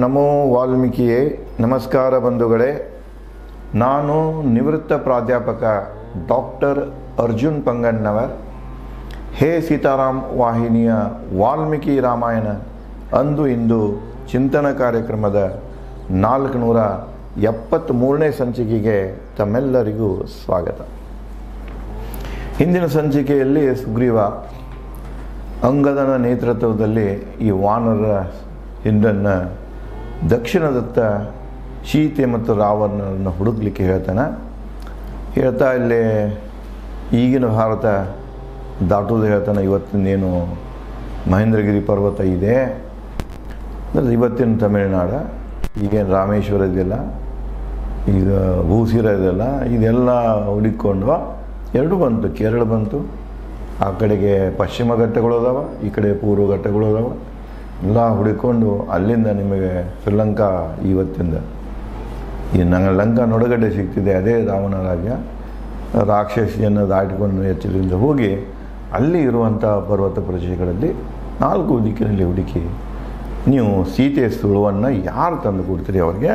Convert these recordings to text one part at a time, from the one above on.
ನಮೋ ವಾಲ್ಮೀಕಿಯೇ. ನಮಸ್ಕಾರ ಬಂಧುಗಳೇ. ನಾನು ನಿವೃತ್ತ ಪ್ರಾಧ್ಯಾಪಕ ಡಾಕ್ಟರ್ ಅರ್ಜುನ್ ಪಂಗಣ್ಣವರ್. ಹೇ ಸೀತಾರಾಮ್ ವಾಹಿನಿಯ ವಾಲ್ಮೀಕಿ ರಾಮಾಯಣ ಅಂದು ಇಂದು ಚಿಂತನ ಕಾರ್ಯಕ್ರಮದ 473ನೇ ಸಂಚಿಕೆಗೆ ತಮ್ಮೆಲ್ಲರಿಗೂ ಸ್ವಾಗತ. ಹಿಂದಿನ ಸಂಚಿಕೆಯಲ್ಲಿ ಸುಗ್ರೀವ ಅಂಗದನ ನೇತೃತ್ವದಲ್ಲಿ ಈ ವಾನರರ ಹಿಂಡನ್ನು ದಕ್ಷಿಣದತ್ತ ಸೀತೆ ಮತ್ತು ರಾವಣನನ್ನು ಹುಡುಕ್ಲಿಕ್ಕೆ ಹೇಳ್ತಾ ಇಲ್ಲಿ ಈಗಿನ ಭಾರತ ದಾಟೋದು ಹೇಳ್ತಾನೆ. ಇವತ್ತಿನೇನು ಮಹೇಂದ್ರಗಿರಿ ಪರ್ವತ ಇದೆ, ಇವತ್ತಿನ ತಮಿಳುನಾಡು, ಈಗೇನು ರಾಮೇಶ್ವರ ಇದೆಯಲ್ಲ, ಈಗ ಭೂಸಿರ ಇದೆಲ್ಲ, ಇದೆಲ್ಲ ಹುಡುಕೊಂಡು ಎರಡು ಬಂತು. ಕೇರಳ ಬಂತು, ಆ ಕಡೆಗೆ ಪಶ್ಚಿಮ ಘಟ್ಟಗಳು ಅದಾವ, ಈ ಕಡೆ ಪೂರ್ವ ಘಟ್ಟಗಳು ಅದಾವ. ಎಲ್ಲ ಹುಡುಕೊಂಡು ಅಲ್ಲಿಂದ ನಿಮಗೆ ಶ್ರೀಲಂಕಾ ಇವತ್ತಿಂದ ಈ ಲಂಕಾ ನಡುಗಡ್ಡೆ ಸಿಗ್ತಿದೆ. ಅದೇ ರಾವಣ ರಾಜ್ಯ. ರಾಕ್ಷಸಿಯನ್ನು ದಾಟಿಕೊಂಡು ಎಚ್ಚರದಿಂದ ಹೋಗಿ ಅಲ್ಲಿ ಇರುವಂಥ ಪರ್ವತ ಪ್ರದೇಶಗಳಲ್ಲಿ 4 ದಿಕ್ಕಿನಲ್ಲಿ ಹುಡುಕಿ ನೀವು ಸೀತೆಯ ಸುಳುವನ್ನು ಯಾರು ತಂದು ಕೊಡ್ತೀರಿ ಅವ್ರಿಗೆ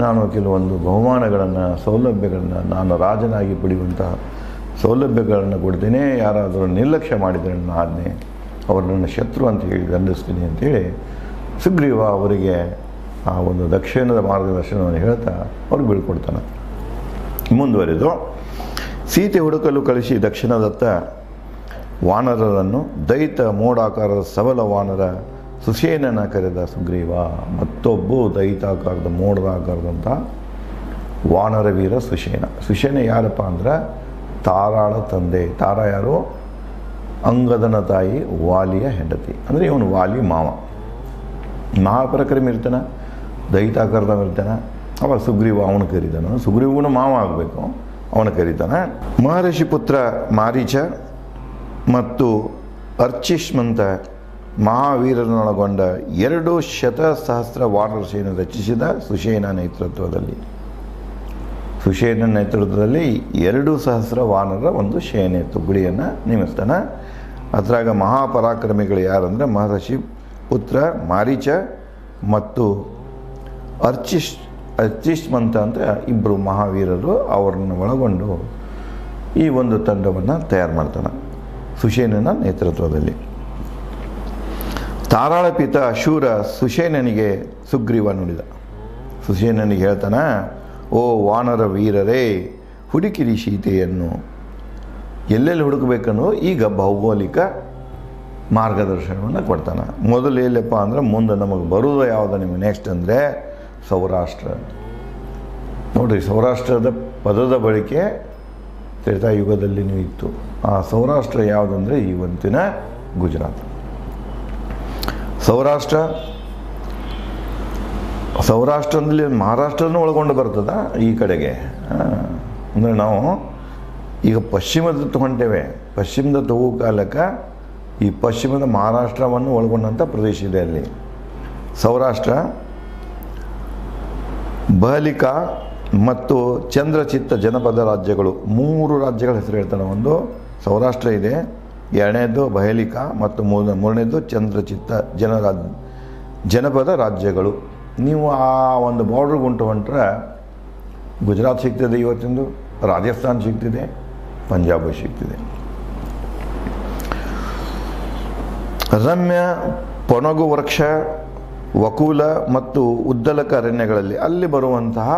ನಾನು ಕೆಲವೊಂದು ಬಹುಮಾನಗಳನ್ನು, ಸೌಲಭ್ಯಗಳನ್ನು, ನಾನು ರಾಜನಾಗಿ ಪಡೆಯುವಂಥ ಸೌಲಭ್ಯಗಳನ್ನು ಕೊಡ್ತೀನಿ. ಯಾರಾದರೂ ನಿರ್ಲಕ್ಷ್ಯ ಮಾಡಿದರೆ ನನ್ನ ಆಜ್ಞೆ ಅವರು ನನ್ನ ಶತ್ರು ಅಂತ ಹೇಳಿ ದಂಡಿಸ್ತೀನಿ ಅಂತೇಳಿ ಸುಗ್ರೀವ ಅವರಿಗೆ ಆ ಒಂದು ದಕ್ಷಿಣದ ಮಾರ್ಗದರ್ಶನವನ್ನು ಹೇಳ್ತಾ ಅವ್ರಿಗೆ ಬೀಳ್ಕೊಡ್ತಾನೆ. ಮುಂದುವರೆದು ಸೀತೆ ಹುಡುಕಲು ಕಳಿಸಿ ದಕ್ಷಿಣದತ್ತ ವಾನರರನ್ನು ದೈತ ಮೋಡಾಕಾರದ ಸಬಲ ವಾನರ ಸುಷೇನನ ಕರೆದ ಸುಗ್ರೀವ. ಮತ್ತೊಬ್ಬ ದೈತಾಕಾರದ ಮೋಡಾಕಾರದಂಥ ವಾನರ ವೀರ ಸುಷೇನ. ಸುಷೇನ ಯಾರಪ್ಪ ಅಂದ್ರೆ ತಾರಾಳ ತಂದೆ. ತಾರ ಯಾರು? ಅಂಗದನ ತಾಯಿ, ವಾಲಿಯ ಹೆಂಡತಿ. ಅಂದರೆ ಇವನು ವಾಲಿ ಮಾವ. ಮಹಾಪರಾಕ್ರಮಿ ಇರ್ತಾನೆ, ದೈತಾಕಾರದವ ಇರ್ತಾನೆ. ಅವ ಸುಗ್ರೀವ ಅವನು ಕರೀತಾನೆ. ಸುಗ್ರೀವನು ಮಾವ ಆಗಬೇಕು, ಅವನು ಕರೀತಾನೆ. ಮಹರ್ಷಿ ಪುತ್ರ ಮಾರೀಚ ಮತ್ತು ಅರ್ಚಿಷ್ಮಂತ ಮಹಾವೀರನೊಳಗೊಂಡ 200,000 ವಾನರ ಸೇನೆ ರಚಿಸಿದ ಸುಷೇನ ನೇತೃತ್ವದಲ್ಲಿ 200,000 ವಾನರ ಒಂದು ಸೇನೆ ತುಗುಡಿಯನ್ನು ನೇಮಿಸ್ತಾನೆ. ಅದ್ರಾಗ ಮಹಾಪರಾಕ್ರಮಿಗಳು ಯಾರಂದರೆ ಮಹರ್ಷಿ ಪುತ್ರ ಮಾರೀಚ ಮತ್ತು ಅರ್ಚಿಷ್ಮಂತ ಅಂತ ಇಬ್ಬರು ಮಹಾವೀರರು. ಅವರನ್ನು ಒಳಗೊಂಡು ಈ ಒಂದು ತಂಡವನ್ನು ತಯಾರು ಮಾಡ್ತಾನೆ ಸುಷೇನನ ನೇತೃತ್ವದಲ್ಲಿ. ತಾರಾಳ ಪಿತ ಶೂರ ಸುಷೇನನಿಗೆ ಸುಗ್ರೀವ ನುಡಿದ. ಸುಷೇನನಿಗೆ ಹೇಳ್ತಾನೆ, ಓ ವಾನರ ವೀರರೇ, ಹುಡುಕಿರಿ ಸೀತೆಯನ್ನು. ಎಲ್ಲೆಲ್ಲಿ ಹುಡುಕಬೇಕನ್ನೋ ಈಗ ಭೌಗೋಳಿಕ ಮಾರ್ಗದರ್ಶನವನ್ನು ಕೊಡ್ತಾನೆ. ಮೊದಲು ಎಲ್ಲಪ್ಪ ಅಂದ್ರೆ ಮುಂದೆ ನಮಗೆ ಬರೋದು ಯಾವುದು ನಿಮಗೆ ನೆಕ್ಸ್ಟ್ ಅಂದರೆ ಸೌರಾಷ್ಟ್ರ. ನೋಡಿರಿ, ಸೌರಾಷ್ಟ್ರದ ಪದದ ಬಳಕೆ ತ್ರೇತಾಯುಗದಲ್ಲಿನೂ ಇತ್ತು. ಆ ಸೌರಾಷ್ಟ್ರ ಯಾವುದಂದರೆ ಇವತ್ತಿನ ಗುಜರಾತ್. ಸೌರಾಷ್ಟ್ರದಲ್ಲಿ ಮಹಾರಾಷ್ಟ್ರನೂ ಒಳಗೊಂಡು ಬರ್ತದ ಈ ಕಡೆಗೆ. ಅಂದರೆ ನಾವು ಈಗ ಪಶ್ಚಿಮದತ್ತ ಹೊಂಟೇವೆ. ಪಶ್ಚಿಮದತ್ತ ಹೋಗೋ ಕಾಲಕ್ಕೆ ಈ ಪಶ್ಚಿಮದ ಮಹಾರಾಷ್ಟ್ರವನ್ನು ಒಳಗೊಂಡಂಥ ಪ್ರದೇಶ ಇದೆ ಅಲ್ಲಿ. ಸೌರಾಷ್ಟ್ರ, ಬಹಲಿಕಾ ಮತ್ತು ಚಂದ್ರಚಿತ್ತ ಜನಪದ ರಾಜ್ಯಗಳು 3 ರಾಜ್ಯಗಳ ಹೆಸರು ಹೇಳ್ತಾನೆ. ಒಂದು ಸೌರಾಷ್ಟ್ರ ಇದೆ, ಎರಡನೇದು ಬಹಲಿಕಾ ಮತ್ತು ಮೂರನೇದು ಚಂದ್ರಚಿತ್ತ ಜನಪದ ರಾಜ್ಯಗಳು. ನೀವು ಆ ಒಂದು ಬಾರ್ಡ್ರಿಗೆ ಹೊಂಟ್ರೆ ಗುಜರಾತ್ ಸಿಗ್ತದೆ, ಇವತ್ತಿಂದು ರಾಜಸ್ಥಾನ್ ಸಿಗ್ತಿದೆ, ಪಂಜಾಬ್ ಸಿಗ್ತಿದೆ. ರಮ್ಯ ಪೊನಗು ವೃಕ್ಷ, ವಕೂಲ ಮತ್ತು ಉದ್ದಲಕ ಅರಣ್ಯಗಳಲ್ಲಿ ಅಲ್ಲಿ ಬರುವಂತಹ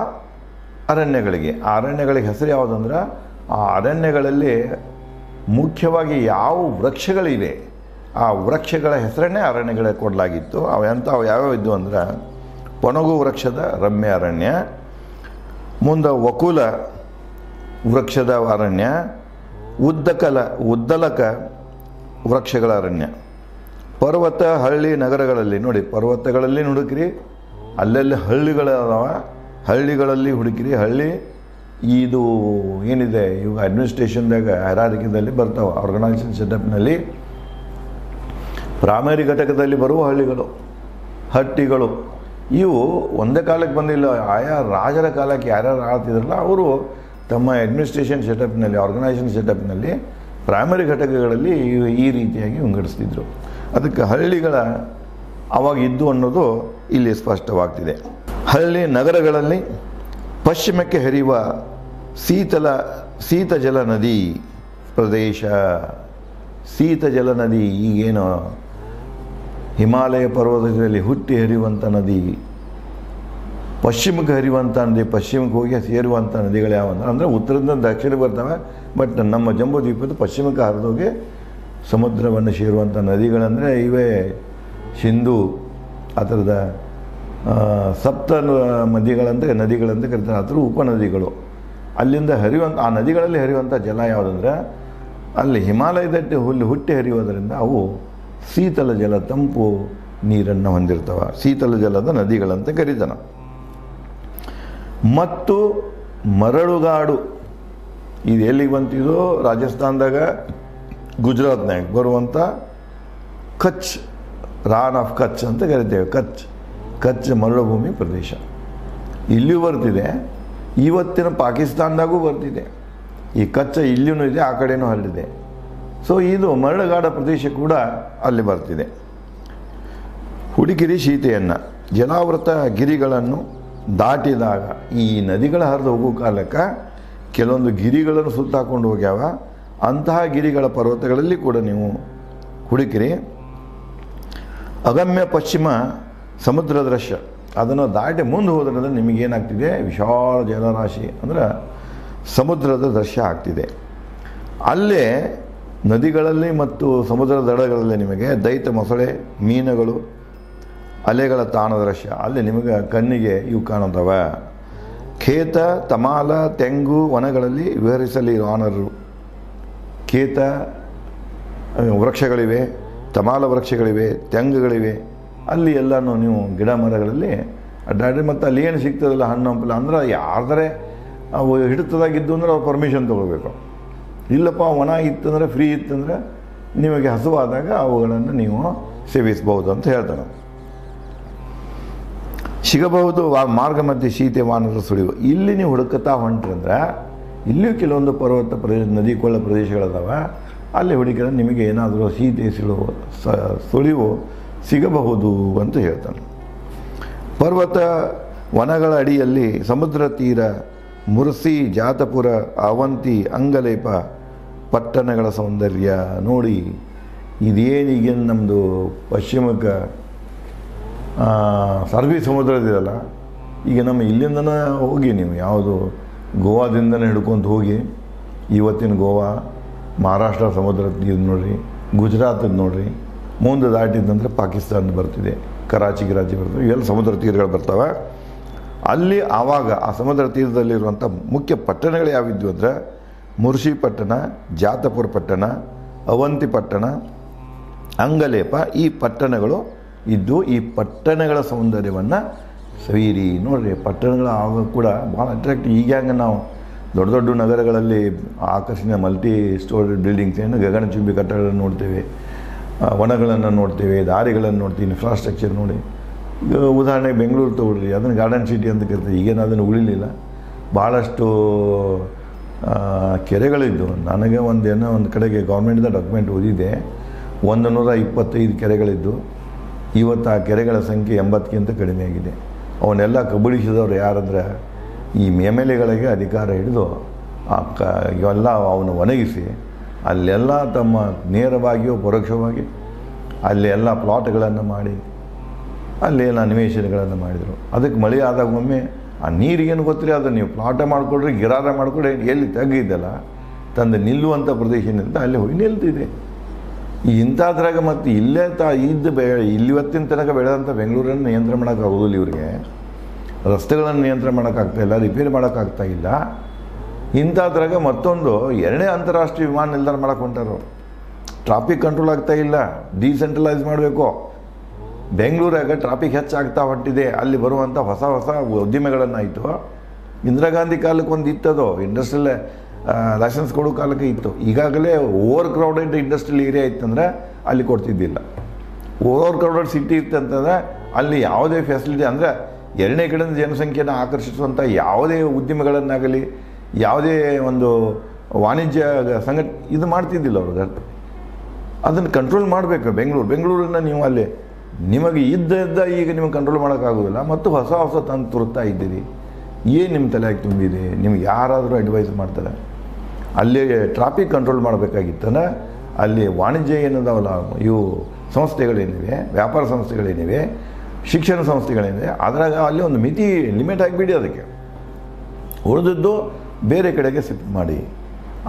ಅರಣ್ಯಗಳಿಗೆ, ಆ ಅರಣ್ಯಗಳಿಗೆ ಹೆಸರು ಯಾವುದಂದ್ರೆ ಆ ಅರಣ್ಯಗಳಲ್ಲಿ ಮುಖ್ಯವಾಗಿ ಯಾವ ವೃಕ್ಷಗಳಿವೆ ಆ ವೃಕ್ಷಗಳ ಹೆಸರನ್ನೇ ಅರಣ್ಯಗಳಿಗೆ ಕೊಡಲಾಗಿತ್ತು. ಅವು ಯಾವ್ಯಾವ ಇದ್ದು ಅಂದ್ರೆ ಪೊನಗು ವೃಕ್ಷದ ರಮ್ಯ ಅರಣ್ಯ, ಮುಂದೆ ವಕೂಲ ವೃಕ್ಷದ ಅರಣ್ಯ, ಉದ್ದಲಕ ವೃಕ್ಷಗಳ ಅರಣ್ಯ, ಪರ್ವತ ಹಳ್ಳಿ ನಗರಗಳಲ್ಲಿ ನೋಡಿ, ಪರ್ವತಗಳಲ್ಲಿ ಹುಡುಕಿರಿ, ಅಲ್ಲೆಲ್ಲಿ ಹಳ್ಳಿಗಳದಾವ, ಹಳ್ಳಿಗಳಲ್ಲಿ ಹುಡುಕಿರಿ. ಹಳ್ಳಿ ಇದು ಏನಿದೆ ಇವಾಗ ಅಡ್ಮಿನಿಸ್ಟ್ರೇಷನ್ದಾಗ ಹೈರಾರ್ಕಿದಲ್ಲಿ ಬರ್ತಾವೆ. ಆರ್ಗನೈಸೇಷನ್ ಸೆಟಪ್ನಲ್ಲಿ ಪ್ರೈಮರಿ ಘಟಕದಲ್ಲಿ ಬರುವ ಹಟ್ಟಿಗಳು ಇವು ಒಂದೇ ಕಾಲಕ್ಕೆ ಬಂದಿಲ್ಲ. ಆಯಾ ರಾಜರ ಕಾಲಕ್ಕೆ ಯಾರ್ಯಾರು ಆಳ್ತಿದ್ರಲ್ಲ ಅವರು ತಮ್ಮ ಅಡ್ಮಿನಿಸ್ಟ್ರೇಷನ್ ಸೆಟಪ್ನಲ್ಲಿ, ಆರ್ಗನೈಸೇಷನ್ ಸೆಟಪ್ನಲ್ಲಿ ಪ್ರೈಮರಿ ಘಟಕಗಳಲ್ಲಿ ಈ ರೀತಿಯಾಗಿ ವಿಂಗಡಿಸ್ತಿದ್ರು. ಅದಕ್ಕೆ ಹಳ್ಳಿಗಳ ಆವಾಗ ಇದ್ದು ಅನ್ನೋದು ಇಲ್ಲಿ ಸ್ಪಷ್ಟವಾಗ್ತಿದೆ. ಹಳ್ಳಿ ನಗರಗಳಲ್ಲಿ ಪಶ್ಚಿಮಕ್ಕೆ ಹರಿಯುವ ಶೀತಜಲ ನದಿ ಪ್ರದೇಶ. ಶೀತಜಲ ನದಿ ಈಗೇನು ಹಿಮಾಲಯ ಪರ್ವತದಲ್ಲಿ ಹುಟ್ಟಿ ಹರಿಯುವಂಥ ನದಿ, ಪಶ್ಚಿಮಕ್ಕೆ ಹರಿಯುವಂಥ ನದಿ, ಪಶ್ಚಿಮಕ್ಕೆ ಹೋಗಿ ಸೇರುವಂಥ ನದಿಗಳು ಯಾವಂದ್ರೆ ಅಂದರೆ ಉತ್ತರದಿಂದ ದಕ್ಷಿಣಕ್ಕೆ ಬರ್ತವೆ, ಬಟ್ ನಮ್ಮ ಜಂಬೂ ದ್ವೀಪದ ಪಶ್ಚಿಮಕ್ಕೆ ಹರಿದೋಗಿ ಸಮುದ್ರವನ್ನು ಸೇರುವಂಥ ನದಿಗಳಂದರೆ ಇವೇ ಸಿಂಧೂ ಆ ಥರದ ಸಪ್ತ ನದಿಗಳಂತ ಕರೀತಾರೆ. ಆ ಥರ ಉಪನದಿಗಳು ಅಲ್ಲಿಂದ ಹರಿಯುವಂಥ ಆ ನದಿಗಳಲ್ಲಿ ಹರಿಯುವಂಥ ಜಲ ಯಾವುದಂದ್ರೆ ಅಲ್ಲಿ ಹಿಮಾಲಯದಟ್ಟು ಹುಟ್ಟಿ ಹರಿಯೋದರಿಂದ ಅವು ಶೀತಲ ಜಲ, ತಂಪು ನೀರನ್ನು ಹೊಂದಿರ್ತವೆ. ಶೀತಲ ಜಲದ ನದಿಗಳಂತ ಕರೀತಾನೆ. ಮತ್ತು ಮರಳುಗಾಡು ಇದು ಎಲ್ಲಿಗೆ ಬಂತಿದ್ದು? ರಾಜಸ್ಥಾನದಾಗ ಗುಜರಾತ್ನಾಗ ಬರುವಂಥ ಕಚ್, ರಾನ್ ಆಫ್ ಕಚ್ ಅಂತ ಕರಿತೇವೆ. ಕಚ್ ಮರಳುಭೂಮಿ ಪ್ರದೇಶ ಇಲ್ಲಿಯೂ ಬರ್ತಿದೆ, ಇವತ್ತಿನ ಪಾಕಿಸ್ತಾನದಾಗೂ ಬರ್ತಿದೆ. ಈ ಕಚ್ಚ ಇಲ್ಲಿಯೂ ಇದೆ, ಆ ಕಡೆಯೂ ಹರಡಿದೆ. ಸೊ ಇದು ಮರಳುಗಾಡ ಪ್ರದೇಶ ಕೂಡ ಅಲ್ಲಿ ಬರ್ತಿದೆ. ಹುಡುಕಿರಿ ಸೀತೆಯನ್ನು ಜಲಾವೃತ ಗಿರಿಗಳನ್ನು ದಾಟಿದಾಗ ಈ ನದಿಗಳ ಹರಿದು ಹೋಗೋ ಕಾಲಕ್ಕೆ ಕೆಲವೊಂದು ಗಿರಿಗಳನ್ನು ಸುತ್ತಾಕೊಂಡು ಹೋಗ್ಯಾವ. ಅಂತಹ ಗಿರಿಗಳ ಪರ್ವತಗಳಲ್ಲಿ ಕೂಡ ನೀವು ಹುಡುಕಿರಿ. ಅಗಮ್ಯ ಪಶ್ಚಿಮ ಸಮುದ್ರ ದೃಶ್ಯ ಅದನ್ನು ದಾಟಿ ಮುಂದೆ ಹೋದ್ರಿಂದ ನಿಮಗೇನಾಗ್ತಿದೆ? ವಿಶಾಲ ಜಲರಾಶಿ ಅಂದರೆ ಸಮುದ್ರದ ದೃಶ್ಯ ಆಗ್ತಿದೆ. ಅಲ್ಲೇ ನದಿಗಳಲ್ಲಿ ಮತ್ತು ಸಮುದ್ರ ದಡಗಳಲ್ಲಿ ನಿಮಗೆ ದೈತ ಮೊಸಳೆ, ಮೀನುಗಳು, ಅಲೆಗಳ ತಾಣ ದೃಶ್ಯ ಅಲ್ಲಿ ನಿಮಗೆ ಕಣ್ಣಿಗೆ ಇವು ಕಾಣುತ್ತವೆ. ಖೇತ, ತಮಾಲ, ತೆಂಗು ವನಗಳಲ್ಲಿ ವಿಹರಿಸಲಿರಾನರು. ಖೇತ ವೃಕ್ಷಗಳಿವೆ, ತಮಾಲ ವೃಕ್ಷಗಳಿವೆ, ತೆಂಗುಗಳಿವೆ. ಅಲ್ಲಿ ಎಲ್ಲನೂ ನೀವು ಗಿಡ ಮರಗಳಲ್ಲಿ ಅಡ್ಡಾಡಿ ಮತ್ತು ಅಲ್ಲಿ ಏನು ಸಿಗ್ತದಲ್ಲ ಹಣ್ಣು ಹಂಪಲ ಅಂದ್ರೆ ಯಾರ್ದರೆ ಅವು ಹಿಡಿತದಾಗಿದ್ದು ಅಂದ್ರೆ ಅವ್ರು ಪರ್ಮಿಷನ್ ತೊಗೊಳ್ಬೇಕು. ಇಲ್ಲಪ್ಪ ವನ ಇತ್ತಂದರೆ ಫ್ರೀ ಇತ್ತಂದರೆ ನಿಮಗೆ ಹಸುವಾದಾಗ ಅವುಗಳನ್ನು ನೀವು ಸೇವಿಸಬಹುದು ಅಂತ ಹೇಳ್ತಾರೆ. ಸಿಗಬಹುದು ಮಾರ್ಗ ಮಧ್ಯೆ ಸೀತೆ ವಾನರ ಸುಳಿವು. ಇಲ್ಲಿ ನೀವು ಹುಡುಕುತ್ತಾ ಹೊಂಟ್ರಂದ್ರೆ ಇಲ್ಲಿಯೂ ಕೆಲವೊಂದು ಪರ್ವತ ಪ್ರದೇಶ, ನದಿ ಕೊಳ್ಳ ಪ್ರದೇಶಗಳದಾವೆ. ಅಲ್ಲಿ ಹುಡುಕಿದ್ರೆ ನಿಮಗೆ ಏನಾದರೂ ಸೀತೆ ಸುಳಿವು ಸಿಗಬಹುದು ಅಂತ ಹೇಳ್ತಾನೆ. ಪರ್ವತ ವನಗಳ ಅಡಿಯಲ್ಲಿ ಸಮುದ್ರ ತೀರ, ಮುರ್ಸಿ, ಜಾತಪುರ, ಅವಂತಿ, ಅಂಗಲೇಪ ಪಟ್ಟಣಗಳ ಸೌಂದರ್ಯ ನೋಡಿ. ಇದೇನೀಗೇನು ನಮ್ಮದು ಪಶ್ಚಿಮಕ್ಕೆ ಸರ್ವಿ ಸಮುದ್ರ ಇದೆಯಲ್ಲ, ಈಗ ನಮ್ಮ ಇಲ್ಲಿಂದನೇ ಹೋಗಿ ನೀವು ಯಾವುದು ಗೋವಾದಿಂದನೇ ಹಿಡ್ಕೊಂಡು ಹೋಗಿ ಇವತ್ತಿನ ಗೋವಾ, ಮಹಾರಾಷ್ಟ್ರ ಸಮುದ್ರ ತೀರ ನೋಡ್ರಿ, ಗುಜರಾತದ ನೋಡ್ರಿ, ಮುಂದೆ ದಾಟಿದ್ದಂದ್ರೆ ಪಾಕಿಸ್ತಾನ ಬರ್ತಿದೆ, ಕರಾಚಿ ಬರ್ತಿದೆ, ಇವೆಲ್ಲ ಸಮುದ್ರ ತೀರಗಳು ಬರ್ತವೆ. ಅಲ್ಲಿ ಆವಾಗ ಆ ಸಮುದ್ರ ತೀರದಲ್ಲಿರುವಂಥ ಮುಖ್ಯ ಪಟ್ಟಣಗಳು ಯಾವಿದ್ವು ಅಂದರೆ ಮುರ್ಷಿ ಪಟ್ಟಣ, ಜಾತಪುರ ಪಟ್ಟಣ, ಅವಂತಿ ಪಟ್ಟಣ, ಅಂಗಲೇಪ ಈ ಪಟ್ಟಣಗಳು ಇದ್ದು. ಈ ಪಟ್ಟಣಗಳ ಸೌಂದರ್ಯವನ್ನು ಸವಿಯಿರಿ ನೋಡ್ರಿ. ಪಟ್ಟಣಗಳು ಆವಾಗ ಕೂಡ ಭಾಳ ಅಟ್ರಾಕ್ಟಿವ್. ಈಗ ಹಂಗೆ ನಾವು ದೊಡ್ಡ ದೊಡ್ಡ ನಗರಗಳಲ್ಲಿ ಆಕರ್ಷಣೀಯ ಮಲ್ಟಿ ಸ್ಟೋರಿ ಬಿಲ್ಡಿಂಗ್ಸ್ ಏನು ಗಗನಚುಂಬಿ ಕಟ್ಟಡಗಳನ್ನು ನೋಡ್ತೇವೆ, ವನಗಳನ್ನು ನೋಡ್ತೇವೆ, ದಾರಿಗಳನ್ನು ನೋಡ್ತೀವಿ, ಇನ್ಫ್ರಾಸ್ಟ್ರಕ್ಚರ್ ನೋಡಿ. ಈಗ ಉದಾಹರಣೆಗೆ ಬೆಂಗಳೂರು ತೊಗೊಳ್ರಿ, ಅದನ್ನು ಗಾರ್ಡನ್ ಸಿಟಿ ಅಂತ ಕರಿತೀವಿ. ಈಗೇನು ಅದನ್ನು ಉಳಿಲಿಲ್ಲ. ಭಾಳಷ್ಟು ಕೆರೆಗಳಿದ್ದು. ನನಗೆ ಒಂದು ಕಡೆಗೆ ಗೌರ್ಮೆಂಟ್ದ ಡಾಕ್ಯುಮೆಂಟ್ ಓದಿದೆ, 125 ಕೆರೆಗಳಿದ್ದು. ಇವತ್ತು ಆ ಕೆರೆಗಳ ಸಂಖ್ಯೆ 80ಕ್ಕಿಂತ ಕಡಿಮೆ ಆಗಿದೆ. ಅವನ್ನೆಲ್ಲ ಕಬಳಿಸಿದವರು ಯಾರಂದ್ರೆ ಈ MLAಗಳಿಗೆ ಅಧಿಕಾರ ಹಿಡಿದು ಇವೆಲ್ಲ ಅವನು ಒಣಗಿಸಿ ಅಲ್ಲೆಲ್ಲ ತಮ್ಮ ನೇರವಾಗಿಯೋ ಪರೋಕ್ಷವಾಗಿ ಅಲ್ಲಿ ಎಲ್ಲ ಪ್ಲಾಟ್ಗಳನ್ನು ಮಾಡಿ ಅಲ್ಲಿ ಎಲ್ಲ ನಿವೇಶನಗಳನ್ನು ಮಾಡಿದರು. ಅದಕ್ಕೆ ಮಳೆ ಆದಾಗ ಒಮ್ಮೆ ಆ ನೀರಿಗೇನು ಗೊತ್ತಿರಿ, ಅದನ್ನು ನೀವು ಪ್ಲಾಟ ಮಾಡಿಕೊಡ್ರಿ, ಗಿರಾರ ಮಾಡಿಕೊಡ್ರಿ, ಎಲ್ಲಿ ತೆಗ್ಗಿದ್ದಲ್ಲ ತಂದು ನಿಲ್ಲುವಂಥ ಪ್ರದೇಶದಿಂದ ಅಲ್ಲಿ ಹೋಗಿ ನಿಲ್ತಿದೆ. ಇಂಥದ್ರಾಗ ಮತ್ತು ಇಲ್ಲೇ ಇಲ್ಲಿವತ್ತಿನ ತನಕ ಬೆಳೆದಂಥ ಬೆಂಗಳೂರನ್ನು ನಿಯಂತ್ರಣ ಮಾಡೋಕ್ಕಾಗೋದಿಲ್ಲ. ಇವರಿಗೆ ರಸ್ತೆಗಳನ್ನು ನಿಯಂತ್ರಣ ಮಾಡೋಕ್ಕಾಗ್ತಾಯಿಲ್ಲ, ರಿಪೇರಿ ಮಾಡೋಕ್ಕಾಗ್ತಾಯಿಲ್ಲ. ಇಂಥದ್ರಾಗ ಮತ್ತೊಂದು 2ನೇ ಅಂತಾರಾಷ್ಟ್ರೀಯ ವಿಮಾನ ನಿಲ್ದಾಣ ಮಾಡೋಕ್ಕೆ ಹೊಂಟಾರು. ಟ್ರಾಫಿಕ್ ಕಂಟ್ರೋಲ್ ಆಗ್ತಾಯಿಲ್ಲ, ಡಿಸೆಂಟ್ರಲೈಸ್ ಮಾಡಬೇಕು. ಬೆಂಗಳೂರಾಗ ಟ್ರಾಫಿಕ್ ಹೆಚ್ಚಾಗ್ತಾ ಹೊಂಟಿದೆ. ಅಲ್ಲಿ ಬರುವಂಥ ಹೊಸ ಉದ್ಯಮಗಳನ್ನಾಯಿತು. ಇಂದಿರಾ ಗಾಂಧಿ ಕಾಲಕ್ಕೆ ಒಂದು ಇತ್ತದು, ಇಂಡಸ್ಟ್ರಿಯಲ್ ಲೈಸೆನ್ಸ್ ಕೊಡೋ ಕಾಲಕ್ಕೆ ಇತ್ತು. ಈಗಾಗಲೇ ಓವರ್ ಕ್ರೌಡೆಡ್ ಇಂಡಸ್ಟ್ರಿಯಲ್ ಏರಿಯಾ ಇತ್ತಂದರೆ ಅಲ್ಲಿ ಕೊಡ್ತಿದ್ದಿಲ್ಲ. ಓವರ್ ಕ್ರೌಡೆಡ್ ಸಿಟಿ ಇತ್ತಂತಂದರೆ ಅಲ್ಲಿ ಯಾವುದೇ ಫೆಸಿಲಿಟಿ ಅಂದರೆ 2ನೇ ಕಡೆಯಿಂದ ಜನಸಂಖ್ಯೆಯನ್ನು ಆಕರ್ಷಿಸುವಂಥ ಯಾವುದೇ ಉದ್ಯಮಗಳನ್ನಾಗಲಿ ಯಾವುದೇ ಒಂದು ವಾಣಿಜ್ಯ ಇದು ಮಾಡ್ತಿದ್ದಿಲ್ಲ ಅವ್ರಿಗೆ. ಅದನ್ನು ಕಂಟ್ರೋಲ್ ಮಾಡಬೇಕು. ಬೆಂಗಳೂರನ್ನ ನೀವು ಅಲ್ಲಿ ನಿಮಗೆ ಇದ್ದ ಈಗ ನಿಮಗೆ ಕಂಟ್ರೋಲ್ ಮಾಡೋಕ್ಕಾಗೋದಿಲ್ಲ, ಮತ್ತು ಹೊಸ ಹೊಸ ತಂದು ತುರುತ್ತಾ ಇದ್ದೀರಿ. ಏನು ನಿಮ್ಮ ತಲೆಯಾಗಿ ತುಂಬಿದೆ? ನಿಮ್ಗೆ ಯಾರಾದರೂ ಅಡ್ವೈಸ್ ಮಾಡ್ತಾರೆ? ಅಲ್ಲಿ ಟ್ರಾಫಿಕ್ ಕಂಟ್ರೋಲ್ ಮಾಡಬೇಕಾಗಿತ್ತನ ಅಲ್ಲಿ ವಾಣಿಜ್ಯ ಏನದಾವಲ್ಲ, ಇವು ಸಂಸ್ಥೆಗಳೇನಿವೆ, ವ್ಯಾಪಾರ ಸಂಸ್ಥೆಗಳೇನಿವೆ, ಶಿಕ್ಷಣ ಸಂಸ್ಥೆಗಳೇನಿವೆ, ಅದರಾಗ ಅಲ್ಲಿ ಒಂದು ಮಿತಿ ಲಿಮಿಟ್ ಆಗಿಬಿಡಿ. ಅದಕ್ಕೆ ಉಳಿದದ್ದು ಬೇರೆ ಕಡೆಗೆ ಶಿಫ್ಟ್ ಮಾಡಿ,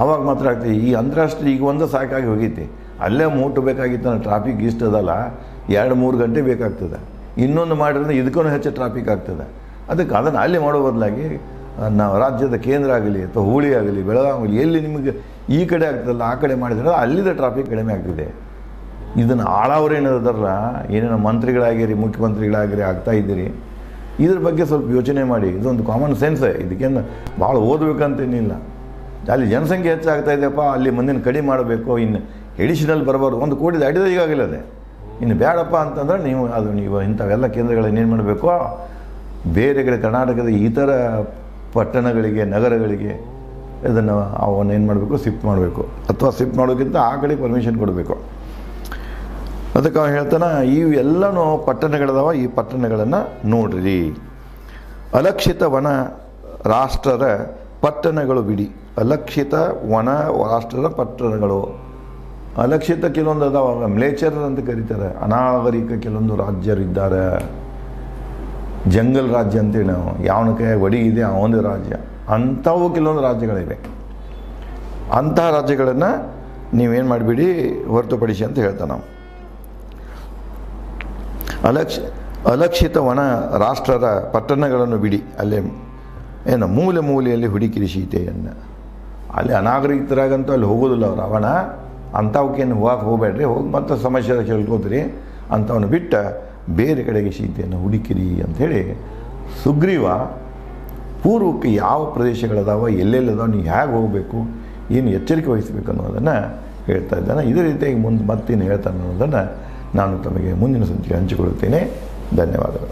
ಆವಾಗ ಮಾತ್ರ ಆಗ್ತದೆ. ಈ ಅಂತಾರಾಷ್ಟ್ರೀಯ ಈಗ ಒಂದು ಸಾಕಾಗಿ ಹೋಗೈತಿ. ಅಲ್ಲೇ ಮುಟ್ಟಬೇಕಾಗಿತ್ತು ಟ್ರಾಫಿಕ್ ಇಷ್ಟು ಅದಲ್ಲ, 2-3 ಗಂಟೆ ಬೇಕಾಗ್ತದೆ. ಇನ್ನೊಂದು ಮಾಡಿದ್ರೆ ಇದಕ್ಕೂ ಹೆಚ್ಚು ಟ್ರಾಫಿಕ್ ಆಗ್ತದೆ. ಅದಕ್ಕೆ ಅದನ್ನು ಅಲ್ಲಿ ಮಾಡೋ ಬದಲಾಗಿ ನಾವು ರಾಜ್ಯದ ಕೇಂದ್ರ ಆಗಲಿ ಅಥವಾ ಹುಳಿ ಆಗಲಿ ಬೆಳಗಾವಿ ಆಗಲಿ ಎಲ್ಲಿ ನಿಮಗೆ ಈ ಕಡೆ ಆಗ್ತದಲ್ಲ ಆ ಕಡೆ ಮಾಡಿದ್ರೆ ಅಲ್ಲಿದ್ದ ಟ್ರಾಫಿಕ್ ಕಡಿಮೆ ಆಗ್ತಿದೆ. ಇದನ್ನು ಆಳವ್ರು ಏನದಾರಲ್ಲ, ಏನೇನೋ ಮಂತ್ರಿಗಳಾಗಿರಿ, ಮುಖ್ಯಮಂತ್ರಿಗಳಾಗಿರಿ ಆಗ್ತಾ ಇದ್ದೀರಿ, ಇದ್ರ ಬಗ್ಗೆ ಸ್ವಲ್ಪ ಯೋಚನೆ ಮಾಡಿ. ಇದೊಂದು ಕಾಮನ್ ಸೆನ್ಸ್. ಇದಕ್ಕೇನು ಭಾಳ ಓದಬೇಕಂತೇನಿಲ್ಲ. ಅಲ್ಲಿ ಜನಸಂಖ್ಯೆ ಹೆಚ್ಚಾಗ್ತಾ ಇದೆಯಪ್ಪ, ಅಲ್ಲಿ ಮಂದಿನ ಕಡಿಮೆ ಮಾಡಬೇಕು, ಇನ್ನು ಎಡಿಷನಲ್ ಬರಬಾರ್ದು. 1 ಕೋಟಿ ದಾಟಿದ ಈಗಾಗಲಿಲ್ಲ ಅದೇ. ಇನ್ನು ಬೇಡಪ್ಪ ಅಂತಂದ್ರೆ ನೀವು ಇಂಥವೆಲ್ಲ ಕೇಂದ್ರಗಳನ್ನ ಏನು ಮಾಡಬೇಕು, ಬೇರೆ ಕಡೆ ಕರ್ನಾಟಕದ ಇತರ ಪಟ್ಟಣಗಳಿಗೆ, ನಗರಗಳಿಗೆ ಇದನ್ನು ಅವನ್ನ ಏನು ಮಾಡಬೇಕು, ಶಿಫ್ಟ್ ಮಾಡಬೇಕು. ಅಥವಾ ಶಿಫ್ಟ್ ಮಾಡೋಕ್ಕಿಂತ ಆ ಕಡೆ ಪರ್ಮಿಷನ್ ಕೊಡಬೇಕು. ಅದಕ್ಕೆ ಅವ್ನು ಹೇಳ್ತಾನೆ, ಇವೆಲ್ಲನೂ ಪಟ್ಟಣಗಳದಾವ, ಈ ಪಟ್ಟಣಗಳನ್ನು ನೋಡ್ರಿ. ಅಲಕ್ಷಿತ ವನ ರಾಷ್ಟ್ರರ ಪಟ್ಟಣಗಳು ಬಿಡಿ. ಅಲಕ್ಷಿತ ವನ ರಾಷ್ಟ್ರರ ಪಟ್ಟಣಗಳು. ಅಲಕ್ಷಿತ ಕೆಲವೊಂದು ಅದಾವ, ಮ್ಲೇಚರ್ ಅಂತ ಕರೀತಾರೆ. ಅನಾಗರಿಕ ಕೆಲವೊಂದು ರಾಜ್ಯರಿದ್ದಾರೆ. ಜಂಗಲ್ ರಾಜ್ಯ ಅಂತೇಳಿ ನಾವು, ಯಾವನ ಕೈ ಒಡಿ ಇದೆ ಅವನದು ರಾಜ್ಯ. ಅಂಥವು ಕೆಲವೊಂದು ರಾಜ್ಯಗಳಿವೆ. ಅಂತಹ ರಾಜ್ಯಗಳನ್ನು ನೀವೇನು ಮಾಡಿಬಿಡಿ, ಹೊರತುಪಡಿಸಿ ಅಂತ ಹೇಳ್ತಾನೆ ನಾವು. ಅಲಕ್ಷಿತ ವನ ರಾಷ್ಟ್ರರ ಪಟ್ಟಣಗಳನ್ನು ಬಿಡಿ. ಅಲ್ಲೇ ಏನು ಮೂಲೆಯಲ್ಲಿ ಹುಡುಕಿರಿ ಸೀತೆಯನ್ನು. ಅಲ್ಲಿ ಅನಾಗರಿಕರಾಗಂತೂ ಅಲ್ಲಿ ಹೋಗೋದಿಲ್ಲ ಅವ್ರು. ಅವನ ಅಂಥವಕ್ಕೇನು ಹೋಗಬೇಡ್ರಿ, ಹೋಗಿ ಮತ್ತೆ ಸಮಸ್ಯೆ ಕೇಳ್ಕೋತೀರಿ. ಅಂಥವನ್ನ ಬಿಟ್ಟು ಬೇರೆ ಕಡೆಗೆ ಸೀತೆಯನ್ನು ಹುಡುಕಿರಿ ಅಂಥೇಳಿ ಸುಗ್ರೀವ ಪೂರ್ವಕ್ಕೆ ಯಾವ ಪ್ರದೇಶಗಳದಾವ, ಎಲ್ಲೆಲ್ಲದಾವ, ನೀವು ಹೇಗೆ ಹೋಗಬೇಕು, ಏನು ಎಚ್ಚರಿಕೆ ವಹಿಸಬೇಕು ಅನ್ನೋದನ್ನು ಹೇಳ್ತಾ ಇದ್ದಾನೆ. ಇದೇ ರೀತಿಯಾಗಿ ಮತ್ತೇನು ಹೇಳ್ತಾನೆ ಅನ್ನೋದನ್ನು ನಾನು ತಮಗೆ ಮುಂದಿನ ಸಂಚಿಕೆ ಹಂಚಿಕೊಳ್ಳುತ್ತೇನೆ. ಧನ್ಯವಾದಗಳು.